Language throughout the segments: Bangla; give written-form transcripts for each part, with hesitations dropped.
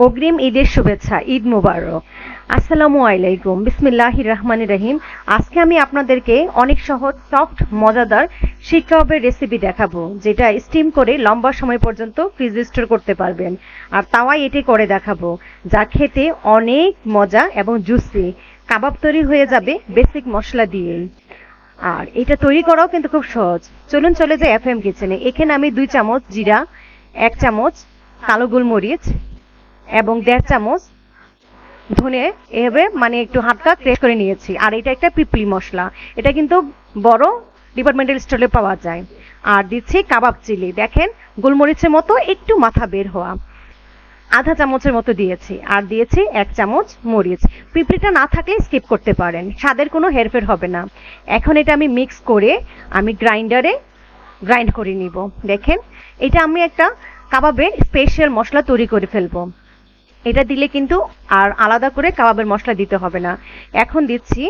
অগ্রিম ঈদের শুভেচ্ছা, ঈদ মোবারক। আসসালামু আলাইকুম, বিসমিল্লাহির রহমানির রহিম। আজকে আমি আপনাদেরকে অনেক সহজ, সফট, মজাদার শিক কাবাবের রেসিপি দেখাবো, যেটা স্টিম করে লম্বা সময় পর্যন্ত ফ্রিজ স্টোর করতে পারবেন। আর তাওয়ায় এটি করে দেখাবো, যা খেতে অনেক মজা এবং জুসি। কাবাব তৈরি হয়ে যাবে বেসিক মশলা দিয়েই। আর এটা তৈরি করাও কিন্তু খুব সহজ। চলুন চলে যাই এফএম কিচেনে। এখানে আমি 2 চামচ জিরা, 1 চামচ কালো গোলমরিচ এবং 1.5 চামচ ধনে এভাবে একটু হালকা ক্রেশ করে নিয়েছি। আর এটা একটা পিপলি মশলা, এটা কিন্তু বড় ডিপার্টমেন্টাল স্টোরে পাওয়া যায়। আর দিচ্ছি কাবাব চিলি, দেখেন গোলমরিচের মতো একটু মাথা বের হওয়া, আধা চামচের মতো দিয়েছি। আর দিয়েছি 1 চামচ মরিচ। পিপলিটা না থাকলে স্কিপ করতে পারেন, স্বাদের কোনো হেরফের হবে না। এখন এটা আমি মিক্স করে আমি গ্রাইন্ডারে গ্রাইন্ড করে নিব। দেখেন, এটা আমি একটা কাবাবের স্পেশাল মশলা তৈরি করে ফেলবো। এটা দিলে কিন্তু আর আলাদা করে কাবাবের মশলা দিতে হবে না। এখন দিচ্ছি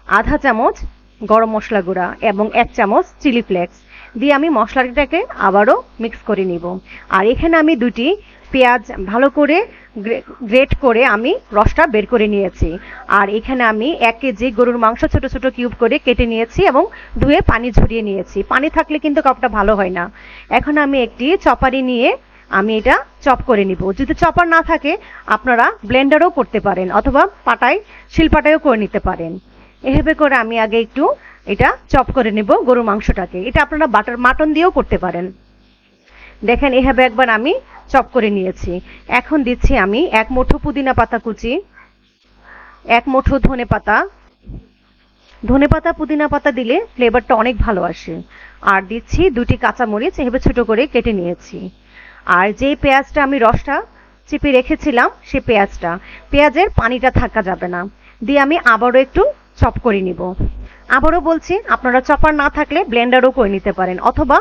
আধা চামচ গরম মশলা গুঁড়া এবং 1 চামচ চিলি ফ্লেক্স দিয়ে আমি মশলাটাকে আবারও মিক্স করে নিব। আর এখানে আমি 2টি পেঁয়াজ ভালো করে গ্রেট করে আমি রসটা বের করে নিয়েছি। আর এখানে আমি 1 কেজি গরুর মাংস ছোট ছোট কিউব করে কেটে নিয়েছি এবং ধুয়ে পানি ঝরিয়ে নিয়েছি। পানি থাকলে কিন্তু কাবাবটা ভালো হয় না। এখন আমি একটি চপারি নিয়ে আমি এটা চপ করে নিব। যদি চপার না থাকে আপনারা ব্লেন্ডারও করতে পারেন, অথবা শিলপাটায়ও করে নিতে পারেন। এভাবে করে আমি আগে একটু এটা চপ করে নেব গরুর মাংসটাকে। এটা আপনারা মাটন দিয়েও করতে পারেন। দেখেন, এভাবে একবার আমি চপ করে নিয়েছি। এখন দিচ্ছি আমি 1 মুঠো পুদিনা পাতা কুচি, 1 মুঠো ধনে পাতা। ধনে পাতা পুদিনা পাতা দিলে ফ্লেভারটা অনেক ভালো আসে। আর দিচ্ছি 2টি কাঁচামরিচ এভাবে ছোট করে কেটে নিয়েছি। আর যে পেঁয়াজটা আমি রসটা চিপে রেখেছিলাম, সে পেঁয়াজের পানিটা থাকা যাবে না, দিয়ে আমি আবারও একটু চপ করে নিব। আবারও বলছি, আপনারা চপার না থাকলে ব্লেন্ডারও করে নিতে পারেন, অথবা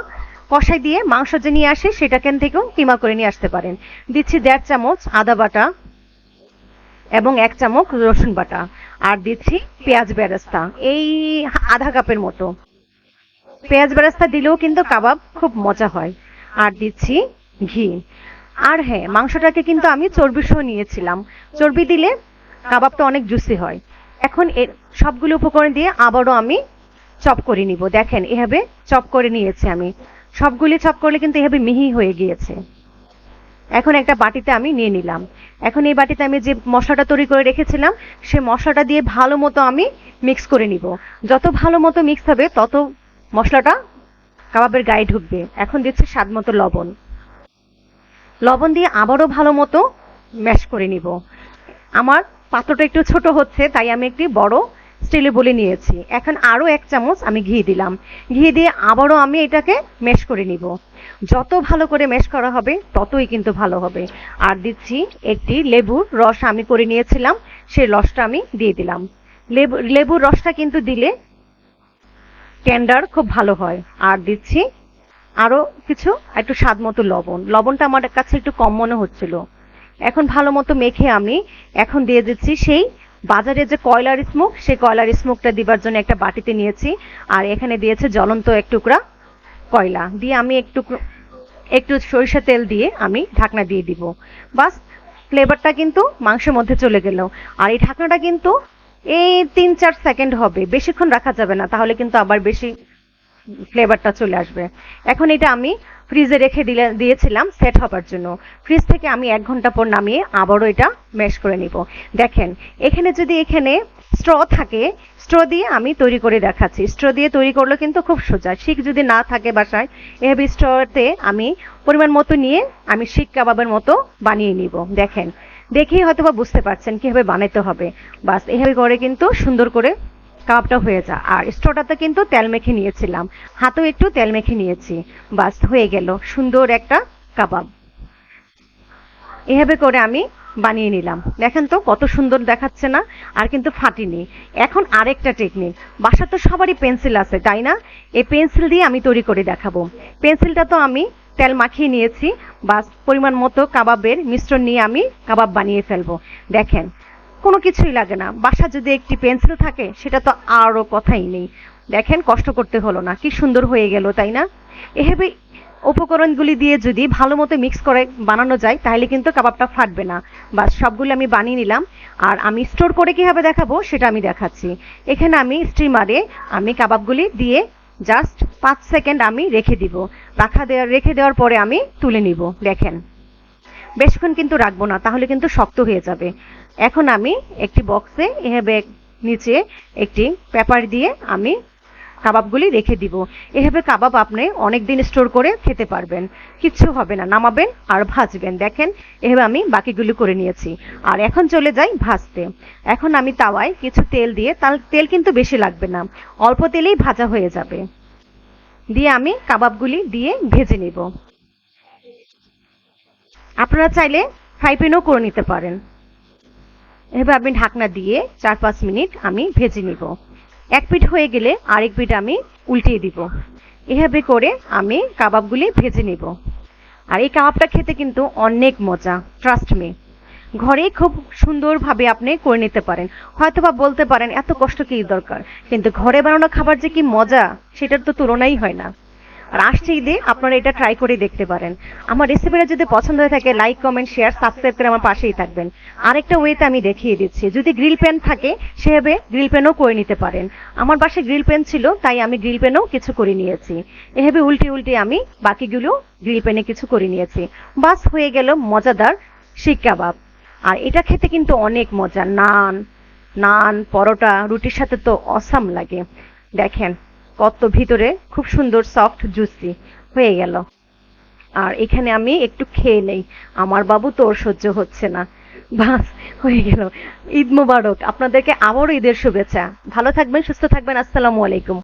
কষাই দিয়ে মাংস যে নিয়ে আসে সেটাকেন থেকেও কিমা করে নিয়ে আসতে পারেন। দিচ্ছি 1.5 চামচ আদা বাটা এবং 1 চামচ রসুন বাটা। আর দিচ্ছি পেঁয়াজ বেরেস্তা, এই আধা কাপের মতো। পেঁয়াজ বেরেস্তা দিলেও কিন্তু কাবাব খুব মজা হয়। আর দিচ্ছি ঘি। আর হ্যাঁ, মাংসটাকে কিন্তু আমি চর্বি সহ নিয়েছিলাম। চর্বি দিলে কাবাবটা অনেক জুসি হয়। এখন এর সবগুলো উপকরণ দিয়ে আবারও আমি চপ করে নিব। দেখেন, এভাবে চপ করে নিয়েছি আমি। সবগুলি চপ করলে কিন্তু এভাবে মিহি হয়ে গিয়েছে। এখন একটা বাটিতে আমি নিয়ে নিলাম। এখন এই বাটিতে আমি যে মশলাটা তৈরি করে রেখেছিলাম, সে মশলাটা দিয়ে ভালো মতো আমি মিক্স করে নিব। যত ভালো মতো মিক্স হবে তত মশলাটা কাবাবের গায়ে ঢুকবে। এখন দিচ্ছি স্বাদ মতো লবণ। লবণ দিয়ে আবারও ভালো মতো ম্যাশ করে নিব। আমার পাত্রটা একটু ছোট হচ্ছে, তাই আমি একটি বড় স্টিলে বলে নিয়েছি। এখন আরও 1 চামচ আমি ঘি দিলাম। ঘি দিয়ে আবারও আমি এটাকে ম্যাশ করে নিব। যত ভালো করে ম্যাশ করা হবে ততই কিন্তু ভালো হবে। আর দিচ্ছি একটি লেবুর রস আমি করে নিয়েছিলাম, সেই রসটা আমি দিয়ে দিলাম। লেবুর রসটা কিন্তু দিলে টেন্ডার খুব ভালো হয়। আর দিচ্ছি আরো কিছু একটু স্বাদ মতো লবণ। লবণটা আমার কাছে একটু কম মনে হচ্ছিল। এখন ভালো মতো মেখে আমি এখন দিয়ে দিচ্ছি সেই বাজারে যে কয়লার স্মোক, সেই কয়লার স্মোকটা দিবার জন্য একটা বাটিতে নিয়েছি। আর এখানে দিয়েছে জ্বলন্ত 1 টুকরা কয়লা দিয়ে আমি একটু সরিষা তেল দিয়ে আমি ঢাকনা দিয়ে দিব। বাস, ফ্লেভারটা কিন্তু মাংসের মধ্যে চলে গেল। আর এই ঢাকনাটা কিন্তু এই 3-4 সেকেন্ড হবে, বেশিক্ষণ রাখা যাবে না, তাহলে কিন্তু আবার বেশি ফ্লেভারটা চলে আসবে। এখন এটা আমি ফ্রিজে রেখে দিয়েছিলাম সেট হবার জন্য। ফ্রিজ থেকে আমি 1 ঘন্টা পর নামিয়ে আবারও এটা ম্যাশ করে নিব। দেখেন, এখানে স্ট্র থাকে, স্ট্র দিয়ে আমি তৈরি করে দেখাচ্ছি। স্ট্র দিয়ে তৈরি করলে কিন্তু খুব সোজা। শিক যদি না থাকে বাসায়, এভাবে স্ট্রতে আমি পরিমাণ মতো নিয়ে আমি শিক কাবাবের মতো বানিয়ে নিব। দেখেন, দেখেই হয়তো বা বুঝতে পারছেন কিভাবে বানাইতে হবে। বাস, এভাবে করে কিন্তু সুন্দর করে কাবাবটা হয়ে যায়। আর স্টোটাতে কিন্তু তেল মেখে নিয়েছিলাম, হাতেও একটু তেল মেখে নিয়েছি। বাস, হয়ে গেল সুন্দর একটা কাবাব। এভাবে করে আমি বানিয়ে নিলাম। দেখেন তো কত সুন্দর দেখাচ্ছে না? আর কিন্তু ফাটিনি। এখন আরেকটা টেকনিক, বাসা তো সবারই পেন্সিল আছে, তাই না? এই পেন্সিল দিয়ে আমি তৈরি করে দেখাবো। পেন্সিলটা তো আমি তেল মাখিয়ে নিয়েছি। বাস, পরিমাণ মতো কাবাবের মিশ্রণ নিয়ে আমি কাবাব বানিয়ে ফেলবো। দেখেন, কোনো কিছুই লাগে না। বাসা যদি একটি পেন্সিল থাকে সেটা তো আরও কথাই নেই। দেখেন, কষ্ট করতে হলো না, কি সুন্দর হয়ে গেল, তাই না? এভাবে উপকরণগুলি দিয়ে যদি ভালো মতো মিক্স করে বানানো যায় তাহলে কিন্তু কাবাবটা ফাটবে না। বাস সবগুলো আমি বানিয়ে নিলাম। আর আমি স্টোর করে কীভাবে দেখাবো সেটা আমি দেখাচ্ছি। এখানে আমি স্টিমারে আমি কাবাবগুলি দিয়ে জাস্ট 5 সেকেন্ড আমি রেখে দিব। রেখে দেওয়ার পরে আমি তুলে নিব। দেখেন, বেশিক্ষণ কিন্তু রাখবো না, তাহলে কিন্তু শক্ত হয়ে যাবে। এখন আমি একটি বক্সে এভাবে নিচে একটি পেপার দিয়ে আমি কাবাবগুলি রেখে দিব। এভাবে কাবাব আপনি অনেক দিন স্টোর করে খেতে পারবেন, কিচ্ছু হবে না। নামাবেন আর ভাজবেন। দেখেন, এভাবে আমি বাকিগুলি করে নিয়েছি। আর এখন চলে যাই ভাজতে। এখন আমি তাওয়ায় কিছু তেল দিয়ে, তেল কিন্তু বেশি লাগবে না, অল্প তেলেই ভাজা হয়ে যাবে, দিয়ে আমি কাবাবগুলি দিয়ে ভেজে নিব। আপনারা চাইলে ফ্রাই প্যানও করে নিতে পারেন। এভাবে আমি ঢাকনা দিয়ে 4-5 মিনিট আমি ভেজে নিব। এক পিঠ হয়ে গেলে আরেক পিঠ আমি উল্টিয়ে দিব। এভাবে করে আমি কাবাবগুলি ভেজে নিব। আর এই কাবাবটা খেতে কিন্তু অনেক মজা, ট্রাস্ট মি। ঘরেই খুব সুন্দরভাবে আপনি করে নিতে পারেন। হয়তোবা বলতে পারেন এত কষ্ট কি দরকার, কিন্তু ঘরে বানানো খাবার যে কি মজা সেটার তো তুলনাই হয় না। আর আসছে ঈদে আপনারা এটা ট্রাই করে দেখতে পারেন। আমার রেসিপিটা যদি পছন্দ হয়ে থাকে লাইক, কমেন্ট, শেয়ার, সাবস্ক্রাইব করে আমার পাশেই থাকবেন। আরেকটা ওয়েতে আমি দেখিয়ে দিচ্ছি, যদি গ্রিল প্যান থাকে সেভাবে গ্রিল প্যানও করে নিতে পারেন। আমার বাসায় গ্রিল প্যান ছিল, তাই আমি গ্রিল প্যানও কিছু করে নিয়েছি। এভাবে উল্টে উল্টে আমি বাকিগুলো গ্রিল প্যানে কিছু করে নিয়েছি। বাস হয়ে গেল মজাদার শিক কাবাব। আর এটা খেতে কিন্তু অনেক মজা। নান, পরোটা, রুটির সাথে তো অসাম লাগে। দেখেন কত ভিতরে খুব সুন্দর সফট জুসি হয়ে গেল। আর এখানে আমি একটু খেয়ে নেই, আমার বাবু তো ওর সহ্য হচ্ছে না। বাস হয়ে গেল। ঈদ মোবারক, আপনাদেরকে আবারও ঈদের শুভেচ্ছা। ভালো থাকবেন, সুস্থ থাকবেন। আসসালামু আলাইকুম।